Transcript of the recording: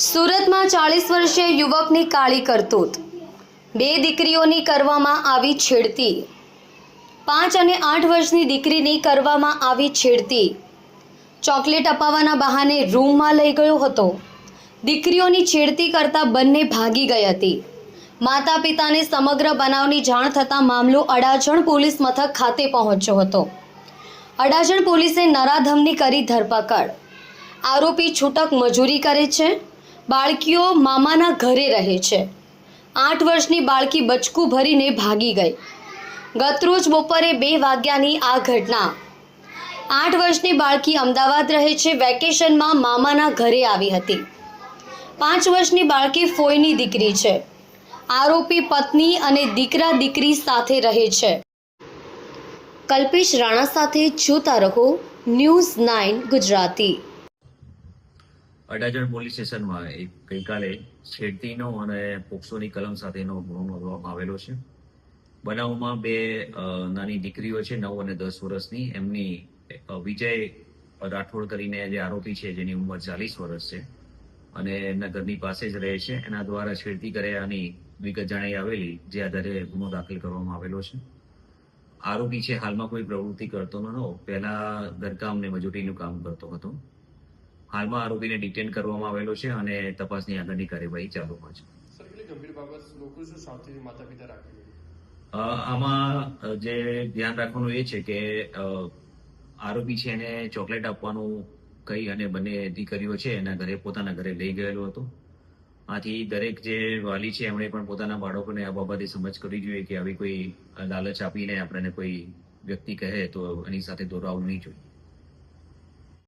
સુરતમાં 40 વર્ષીય યુવકની કાળી કરતૂત, બે દીકરીઓની કરવામાં આવી છેડતી, 5 અને 8 વર્ષની દીકરીની કરવામાં આવી છેડતી, ચોકલેટ અપાવવાના બહાને રૂમમાં લઈ ગયો હતો. દીકરીઓની છેડતી કરતા બંને ભાગી ગઈ હતી. માતા પિતાને સમગ્ર બનાવની જાણ થતાં મામલો અડાજણ પોલીસ મથક ખાતે પહોંચ્યો હતો. અડાજણ પોલીસે નરાધમની કરી ધરપકડ. આરોપી છૂટક મજૂરી કરે છે. બાળકીઓ મામાના ઘરે રહે છે. 8 વર્ષની બાળકી બચકું ભરીને ભાગી ગઈ. ગતરોજ બપોરે 2 વાગ્યાની આ ઘટના. 8 વર્ષની બાળકી અમદાવાદ રહે છે. વેકેશનમાં મામાના ઘરે આવી હતી. 5 વર્ષની બાળકી ફોઈની દીકરી છે. આરોપી પત્ની અને દીકરા દીકરી સાથે રહે છે. કલ્પેશ રાણા સાથે જોતા રહો ન્યૂઝ 9 ગુજરાતી. અડાજણ પોલીસ સ્ટેશનમાં એક ગઈકાલે છેડતીનો અને પોક્સોની કલમ સાથેનો ગુનો નોંધવામાં આવેલો છે. બનાવમાં 2 નાની દીકરીઓ છે, 9 અને 10 વર્ષની. એમની વિજય રાઠોડ કરીને જે આરોપી છે, જેની ઉંમર 40 વર્ષ છે અને એમના ઘરની પાસે જ રહે છે, એના દ્વારા છેડતી કર્યાની વિગત જણાઈ આવેલી, જે આધારે ગુનો દાખલ કરવામાં આવેલો છે. આરોપી છે હાલમાં કોઈ પ્રવૃત્તિ કરતો નહોતો. પહેલા ઘરકામ ને મજૂરીનું કામ કરતો હતો. હાલમાં આરોપીને ડિટેન કરવામાં આવેલો છે અને તપાસની આગળની કાર્યવાહી ચાલુમાં છે. સર, કેટલી ગંભીર બાબત, લોકો શું સાવચેતી માતા પિતા રાખે? આમાં જે ધ્યાન રાખવાનું એ છે કે આરોપી છે એને ચોકલેટ આપવાનું કહી અને બંને દીકરીઓ છે એના ઘરે, પોતાના ઘરે લઈ ગયેલો હતો. આથી દરેક જે વાલી છે એમણે પણ પોતાના બાળકોને આ બાબતે સમજ કરવી જોઈએ કે આવી કોઈ લાલચ આપીને આપણને કોઈ વ્યક્તિ કહે તો એની સાથે દોરાવવું નહીં જોઈએ.